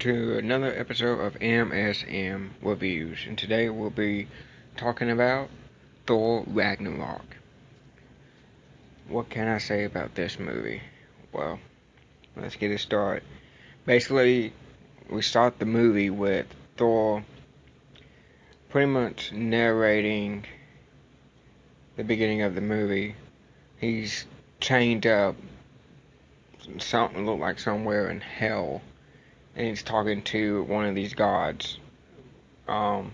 to another episode of M.S.M Reviews, and today we'll be talking about Thor Ragnarok. What can I say about this movie? Well, let's get it started. Basically, we start the movie with Thor pretty much narrating the beginning of the movie. He's chained up, something looked like somewhere in hell, and he's talking to one of these gods. Um,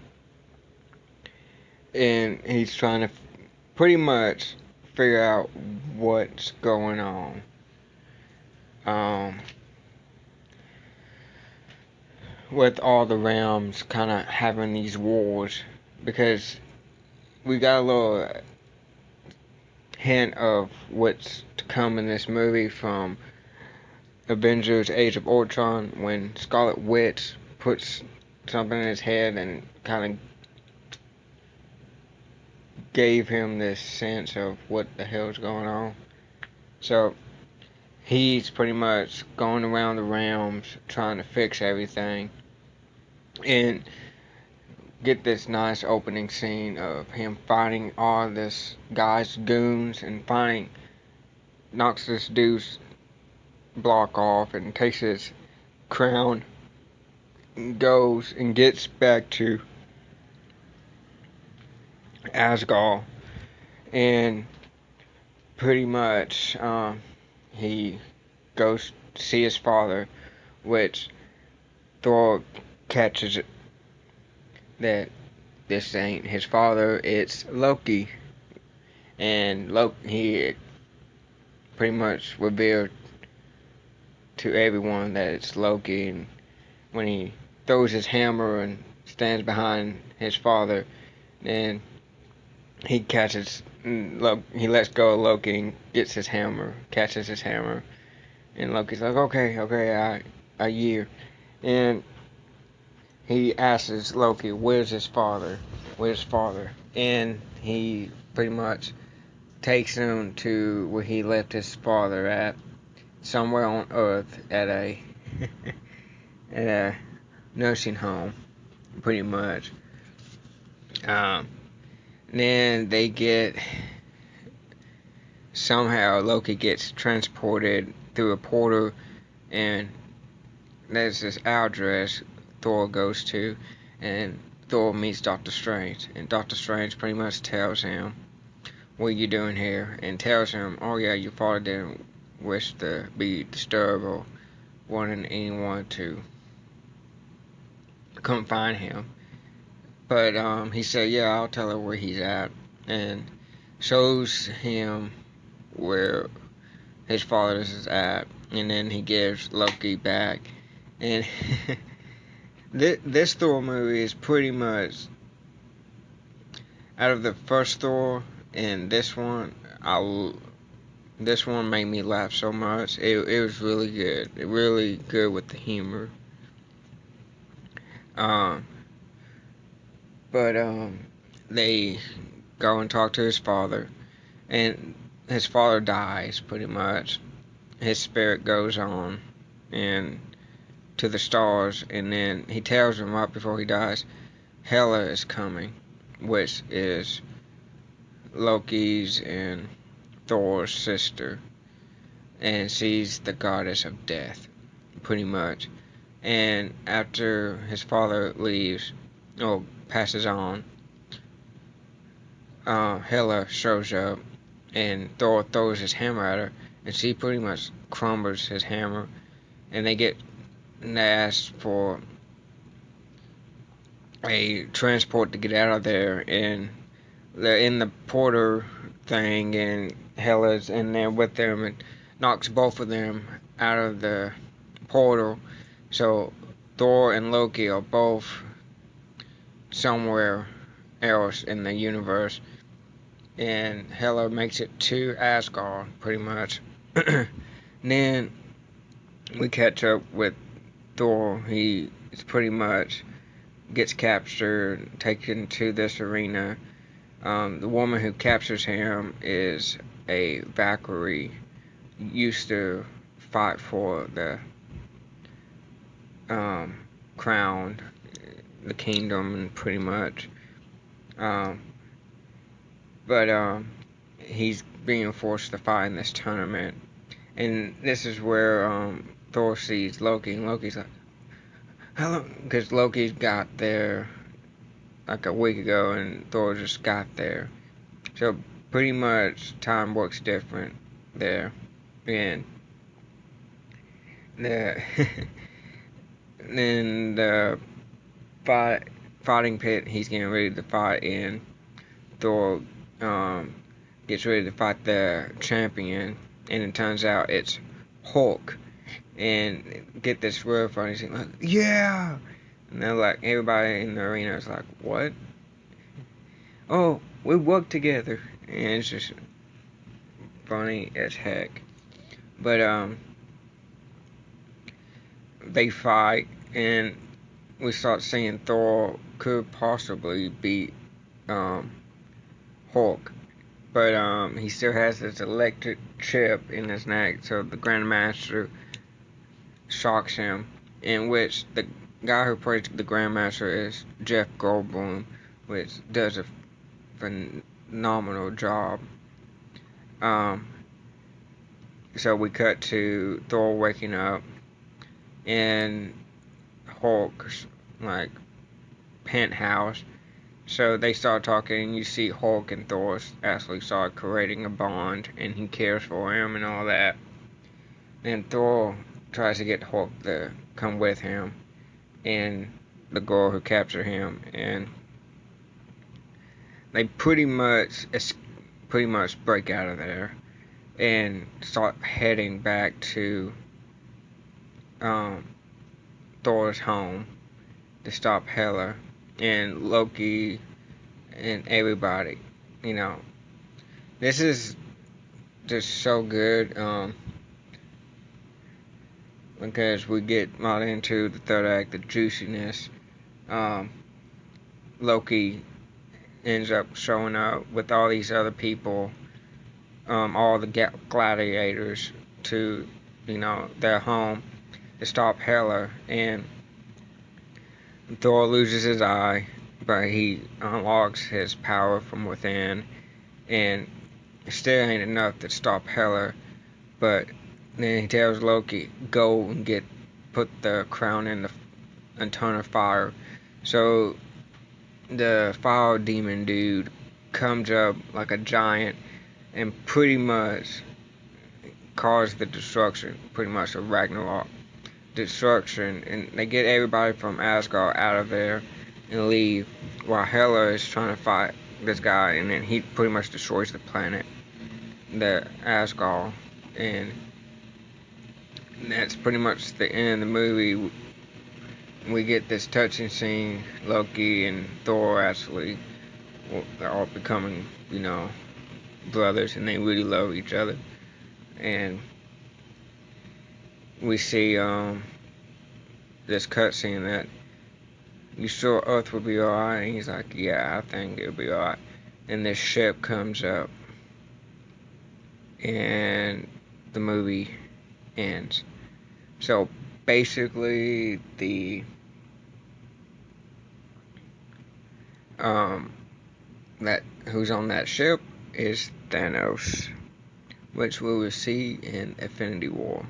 and he's trying to pretty much figure out what's going on. Um, with all the realms kind of having these wars, because we got a little hint of what's to come in this movie from Avengers Age of Ultron, when Scarlet Witch puts something in his head and kind of gave him this sense of what the hell's going on. So he's pretty much going around the realms trying to fix everything and get this nice opening scene of him fighting all this guy's goons and knocks this dude's block off and takes his crown and goes and gets back to Asgard, and pretty much he goes to see his father, which Thor catches it that this ain't his father, it's Loki. And he pretty much revealed to everyone that it's Loki, and when he throws his hammer and stands behind his father, then he lets go of Loki and gets his hammer, catches his hammer, and Loki's like, okay, I yield. And he asks Loki, where's his father? And he pretty much takes him to where he left his father at, somewhere on Earth at a at a nursing home, pretty much. Then somehow Loki gets transported through a portal, and there's this address Thor goes to, and Thor meets Doctor Strange, and Doctor Strange pretty much tells him, what are you doing here? And tells him, oh yeah, your father didn't wish to be disturbed or wanting anyone to come find him. But he said, yeah, I'll tell her where he's at, and shows him where his father is at, and then he gives Loki back. And this Thor movie is pretty much, out of the first Thor and this one, this one made me laugh so much. It was really good. Really good with the humor. But they go and talk to his father, and his father dies pretty much. His spirit goes on and to the stars, and then he tells him right before he dies, Hela is coming, which is Loki's and Thor's sister, and she's the goddess of death, pretty much. And after his father leaves, or passes on, Hela shows up, and Thor throws his hammer at her, and she pretty much crumbles his hammer, and they ask for a transport to get out of there, and they're in the porter thing, and Hela's in there with them and knocks both of them out of the portal. So Thor and Loki are both somewhere else in the universe, and Hela makes it to Asgard pretty much. Then we catch up with Thor. He pretty much gets captured, taken to this arena. The woman who captures him is a Valkyrie, used to fight for the crowned the kingdom, pretty much. Um, but he's being forced to fight in this tournament, and this is where Thor sees Loki, and Loki's like, "How long?" Because Loki got there like a week ago, and Thor just got there. So pretty much time works different there, and the then the fighting pit he's getting ready to fight in, Thor gets ready to fight the champion, and it turns out it's Hulk. And get this real funny scene, like, yeah! And they're like, everybody in the arena is like, what? Oh, we work together. And it's just funny as heck. But they fight, and we start seeing Thor could possibly beat Hulk. But he still has this electric chip in his neck, so the Grandmaster shocks him, in which the guy who plays the Grandmaster is Jeff Goldblum, which does a phenomenal job. So we cut to Thor waking up in Hulk's like penthouse. So they start talking, and you see Hulk and Thor actually start creating a bond, and he cares for him and all that. And Thor tries to get Hulk to come with him, and the girl who captured him, and they pretty much break out of there and start heading back to Thor's home to stop Hela and Loki and everybody. You know, this is just so good. Because we get right into the third act, the juiciness. Loki ends up showing up with all these other people, all the gladiators, to, their home to stop Hela, and Thor loses his eye, but he unlocks his power from within, and it still ain't enough to stop Hela, but then he tells Loki, go and put the crown in a ton of fire. So the fire demon dude comes up like a giant and pretty much caused the destruction, pretty much a ragnarok destruction, and they get everybody from Asgard out of there and leave, while Hela is trying to fight this guy, and then he pretty much destroys the planet, the Asgard, and that's pretty much the end of the movie. We get this touching scene, Loki and Thor actually, they're all becoming, brothers, and they really love each other. And we see this cutscene that, you sure Earth will be alright? And he's like, yeah, I think it'll be alright. And this ship comes up, and the movie ends. So basically, that who's on that ship is Thanos, which we will see in Infinity War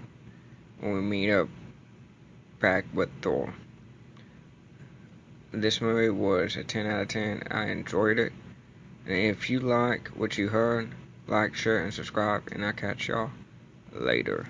when we meet up back with Thor. This movie was a 10 out of 10. I enjoyed it. And if you like what you heard, like, share, and subscribe, and I'll catch y'all later.